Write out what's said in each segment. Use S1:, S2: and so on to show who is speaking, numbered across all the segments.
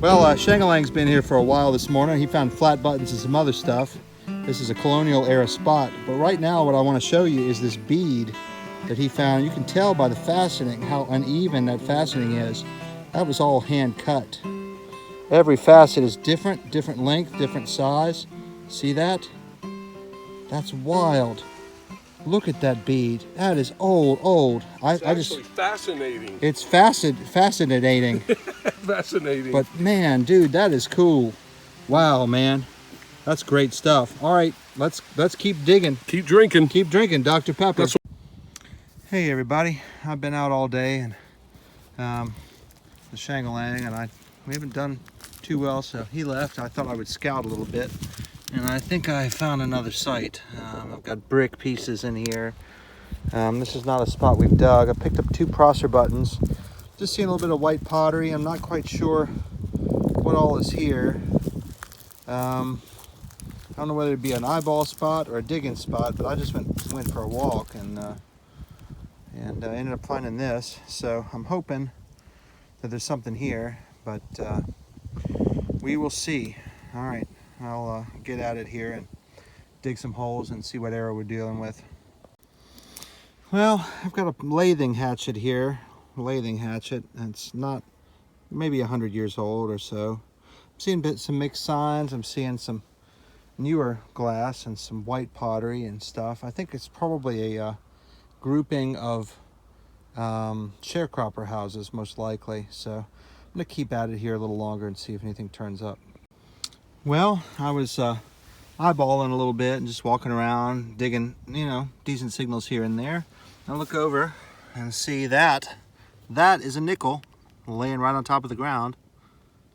S1: Well, Shangalang's been here for a while this morning. He found flat buttons and some other stuff. This is a colonial era spot. But right now what I want to show you is this bead that he found. You can tell by the fastening how uneven that fastening is. That was all hand cut. Every facet is different length, different size. See that? That's wild. Look at that bead. That is old.
S2: It's actually fascinating.
S1: It's fascinating.
S2: Fascinating.
S1: But man, dude, that is cool. Wow, man. That's great stuff. All right, let's keep digging.
S2: Keep drinking.
S1: Keep drinking, Dr. Pepper. Hey everybody, I've been out all day and the Shangalang, and we haven't done too well, so he left. I thought I would scout a little bit, and I think I found another site. I've got brick pieces in here. This is not a spot we've dug. I picked up 2 Prosser buttons. Just seeing a little bit of white pottery. I'm not quite sure what all is here. I don't know whether it'd be an eyeball spot or a digging spot, but I just went for a walk and ended up finding this. So I'm hoping that there's something here, but we will see. All right, I'll get at it here and dig some holes and see what error we're dealing with. Well, I've got a lathing hatchet here. Lathing hatchet. It's not maybe 100 years old or so. I'm seeing some mixed signs. I'm seeing some newer glass and some white pottery and stuff. I think it's probably a grouping of sharecropper houses, most likely. So I'm gonna keep at it here a little longer and see if anything turns up. Well, I was eyeballing a little bit and just walking around, digging, decent signals here and there. I look over and see that is a nickel laying right on top of the ground.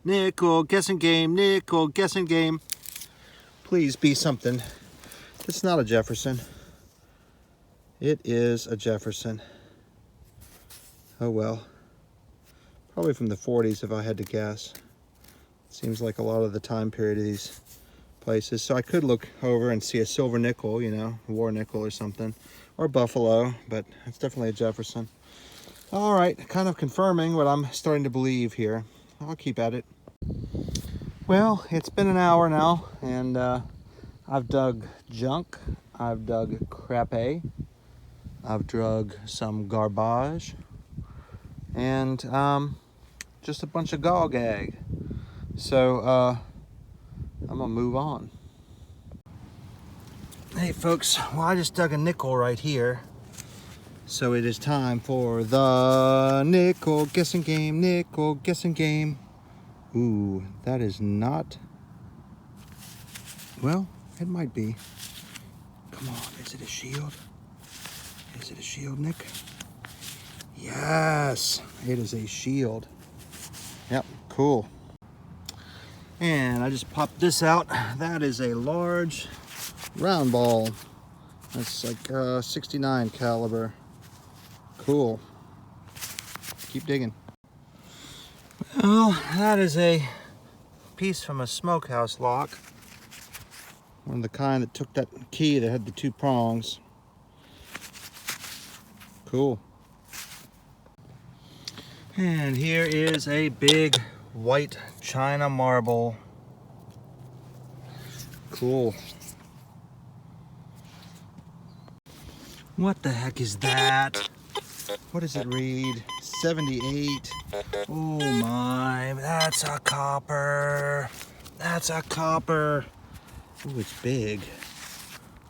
S1: Nickel, guessing game, nickel, guessing game. Please be something. It's not a Jefferson. It is a Jefferson. Oh well. Probably from the 40s if I had to guess. Seems like a lot of the time period of these places. So I could look over and see a silver nickel, war nickel or something. Or buffalo, but it's definitely a Jefferson. All right, kind of confirming what I'm starting to believe here. I'll keep at it. Well, it's been an hour now, and I've dug junk. I've dug crappe. I've dug some garbage. And just a bunch of gog-gag. So I'm gonna move on. Hey folks, well, I just dug a nickel right here. So it is time for the nickel guessing game, nickel guessing game. Ooh, that is not, well, it might be. Come on, is it a shield? Is it a shield, Nick? Yes, it is a shield. Yep, cool. And I just popped this out. That is a large round ball. That's like 69 caliber. Cool. Keep digging. Well, that is a piece from a smokehouse lock. One of the kind that took that key that had the 2 prongs. Cool. And here is a big white china marble. Cool. What the heck is that? What does it read? 78. Oh my, that's a copper. That's a copper. Oh, it's big.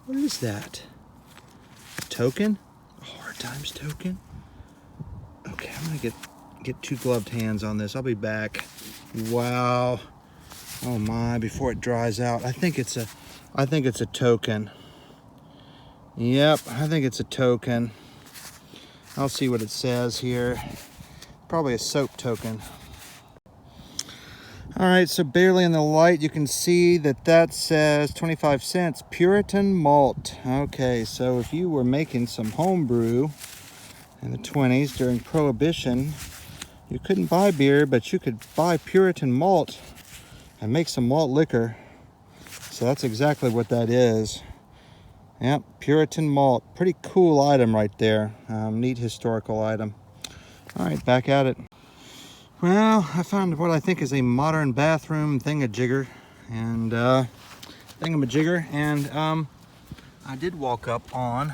S1: What is that? A token? A hard times token? Okay, I'm gonna get 2 gloved hands on this. I'll be back. Wow. Oh my, before it dries out. I think it's a token. Yep, I think it's a token. I'll see what it says here. Probably a soap token. All right, so barely in the light, you can see that says 25 cents, Puritan malt. Okay, so if you were making some home brew in the 20s during Prohibition, you couldn't buy beer, but you could buy Puritan malt and make some malt liquor. So that's exactly what that is. Yep, Puritan malt. Pretty cool item right there. Neat historical item. All right, back at it. Well, I found what I think is a modern bathroom thingamajigger, and I did walk up on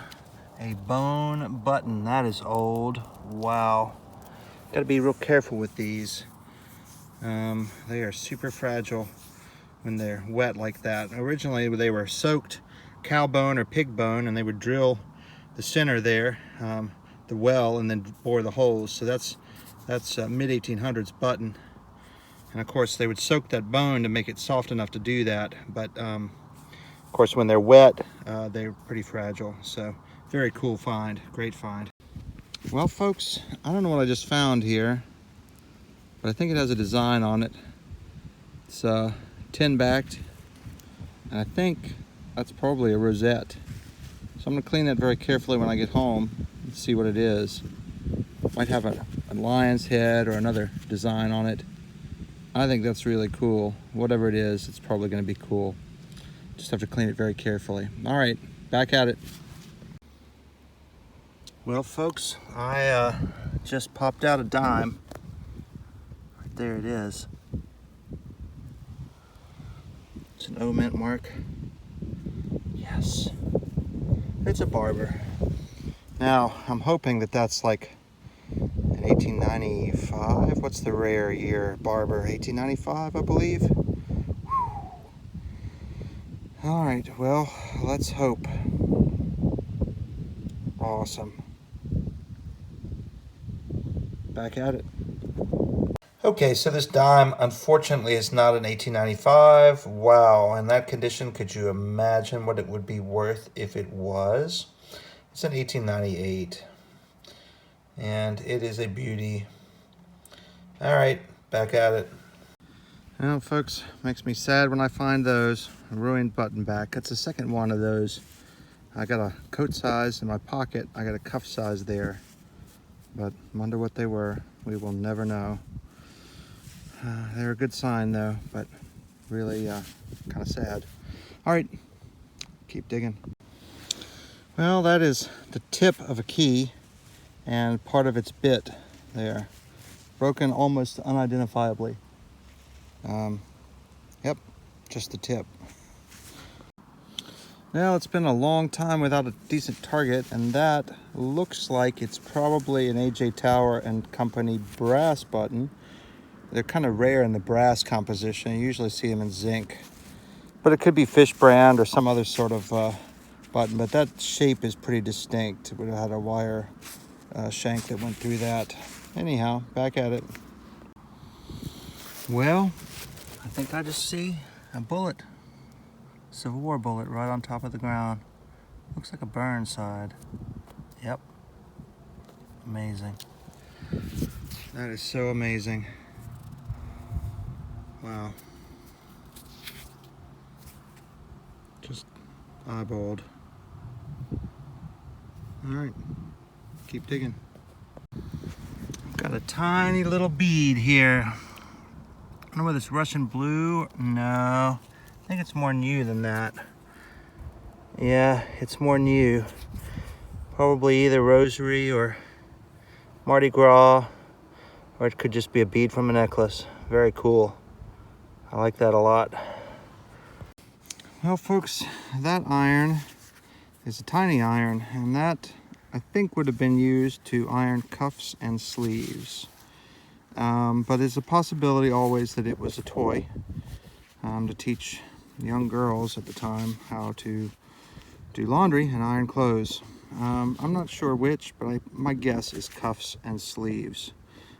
S1: a bone button. That is old. Wow. Got to be real careful with these. They are super fragile when they're wet like that. Originally, they were soaked cow bone or pig bone, and they would drill the center there, the well, and then bore the holes. So that's mid-1800s button. And of course, they would soak that bone to make it soft enough to do that. But of course, when they're wet, they're pretty fragile. So very cool find, great find. Well, folks, I don't know what I just found here, but I think it has a design on it. It's tin backed, and I think that's probably a rosette. So I'm gonna clean that very carefully when I get home and see what it is. Might have a lion's head or another design on it. I think that's really cool. Whatever it is, it's probably gonna be cool. Just have to clean it very carefully. All right, back at it. Well, folks, I just popped out a dime. Right there it is. It's an O mint mark. Yes, it's a Barber. Now, I'm hoping that that's like an 1895. What's the rare year? Barber, 1895, I believe. Whew. All right, well, let's hope. Awesome. Back at it. Okay, so this dime, unfortunately, is not an 1895. Wow, in that condition, could you imagine what it would be worth if it was? It's an 1898, and it is a beauty. All right, back at it. Well, folks, makes me sad when I find those. A ruined button back. That's the second one of those. I got a coat size in my pocket. I got a cuff size there, but wonder what they were. We will never know. They're a good sign though, but really kind of sad. All right, keep digging. Well, that is the tip of a key and part of its bit there. Broken almost unidentifiably. Yep, just the tip. Well, it's been a long time without a decent target, and that looks like it's probably an AJ Tower and Company brass button. They're kind of rare in the brass composition. You usually see them in zinc. But it could be fish brand or some other sort of button, but that shape is pretty distinct. It would have had a wire shank that went through that. Anyhow, back at it. Well, I think I just see a bullet. Civil War bullet right on top of the ground. Looks like a Burnside. Yep. Amazing. That is so amazing. Wow. Just eyeballed. All right, keep digging. I've got a tiny little bead here. I don't know whether it's Russian blue. No, I think it's more new than that. Yeah, it's more new. Probably either rosary or Mardi Gras, or it could just be a bead from a necklace. Very cool. I like that a lot. Well, folks, that iron is a tiny iron, and that I think would have been used to iron cuffs and sleeves. But there's a possibility always that it was a toy to teach young girls at the time how to do laundry and iron clothes. I'm not sure which, but my guess is cuffs and sleeves,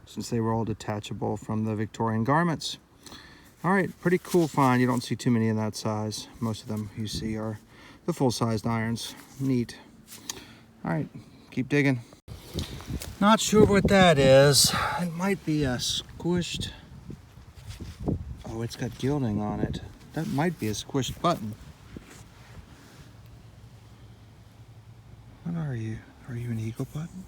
S1: since they were all detachable from the Victorian garments. All right, pretty cool find. You don't see too many in that size. Most of them you see are the full-sized irons. Neat. All right, keep digging. Not sure what that is. It might be a squished... Oh, it's got gilding on it. That might be a squished button. What are you? Are you an eagle button?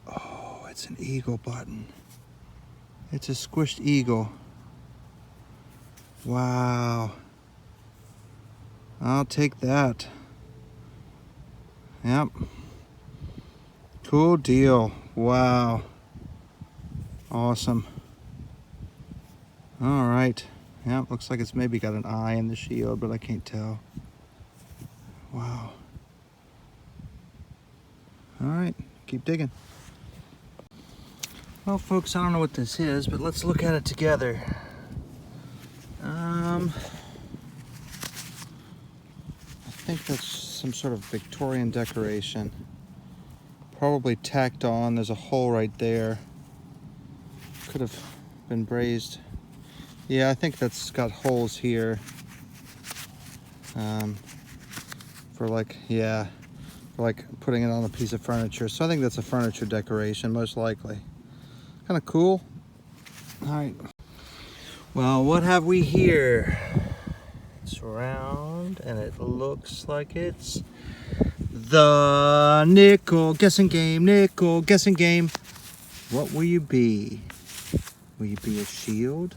S1: Oh, it's an eagle button. It's a squished eagle. Wow. I'll take that. Yep. Cool deal. Wow. Awesome. All right. Yeah, looks like it's maybe got an eye in the shield, but I can't tell. Wow. All right, keep digging. Well, folks, I don't know what this is, but let's look at it together. I think that's some sort of Victorian decoration. Probably tacked on. There's a hole right there. Could have been brazed. Yeah, I think that's got holes here. For like putting it on a piece of furniture. So I think that's a furniture decoration, most likely. Kind of cool. All right. Well, what have we here? It's round, and it looks like it's the nickel guessing game. Nickel guessing game. What will you be? Will you be a shield,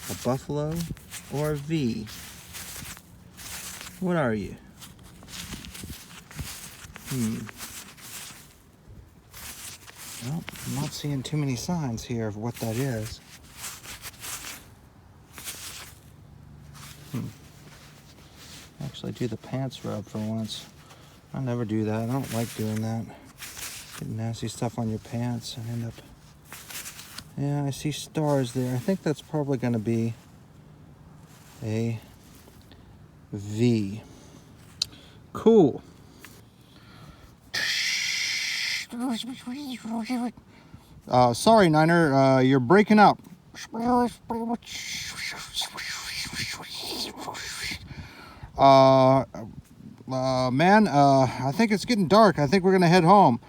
S1: a buffalo, or a V? What are you? Well, I'm not seeing too many signs here of what that is. Actually do the pants rub for once. I never do that. I don't like doing that. Get nasty stuff on your pants and end up... Yeah, I see stars there. I think that's probably going to be a V. Cool. Sorry, Niner, you're breaking up. Man, I think it's getting dark. I think we're gonna head home.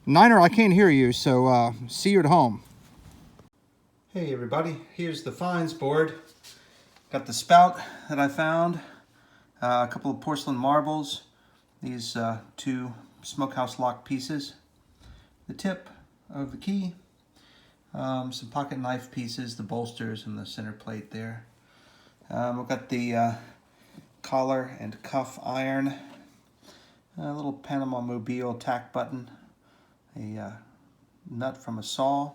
S1: Niner, I can't hear you, so see you at home. Hey everybody, here's the finds board. Got the spout that I found, a couple of porcelain marbles, these two smokehouse lock pieces, the tip of the key, some pocket knife pieces, the bolsters, and the center plate there. We've got the collar and cuff iron, a little Panama Mobile tack button, a nut from a saw,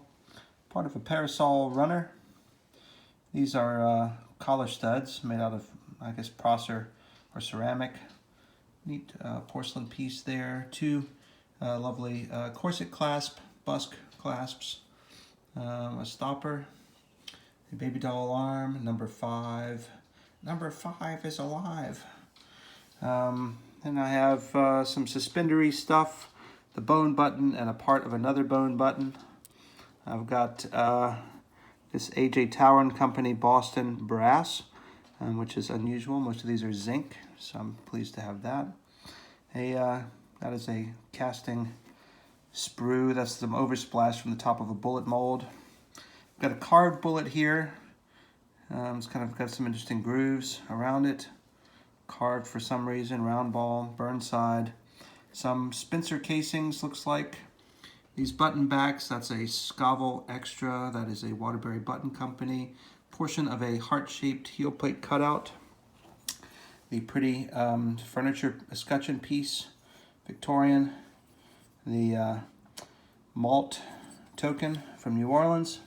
S1: part of a parasol runner. These are collar studs made out of, I guess, Prosser or ceramic. Neat porcelain piece there. Two lovely corset clasp, busk clasps, a stopper, a baby doll arm, number 5. Number 5 is alive. And I have some suspendery stuff, the bone button and a part of another bone button. I've got this A.J. Tower & Company Boston brass, which is unusual. Most of these are zinc, so I'm pleased to have that. That is a casting sprue. That's some oversplash from the top of a bullet mold. Got a carved bullet here. It's kind of got some interesting grooves around it. Carved for some reason, round ball, burnside. Some Spencer casings, looks like. These button backs, that's a Scoville Extra. That is a Waterbury Button Company. Portion of a heart-shaped heel plate cutout. The pretty furniture escutcheon piece, Victorian. The malt token from New Orleans.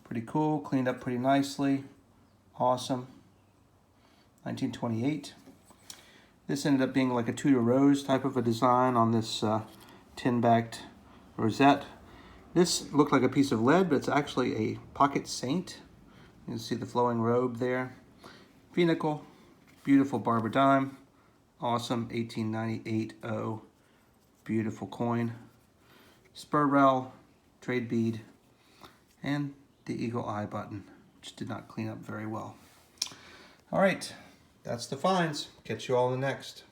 S1: Pretty cool, cleaned up pretty nicely. Awesome. 1928. This ended up being like a Tudor rose type of a design on this tin-backed rosette. This looked like a piece of lead, but it's actually a pocket saint. You can see the flowing robe there. V-nickel, beautiful Barber dime. Awesome 1898 O. Beautiful coin. Spur rail, trade bead, and the eagle eye button, which did not clean up very well. All right, that's the finds. Catch you all in the next.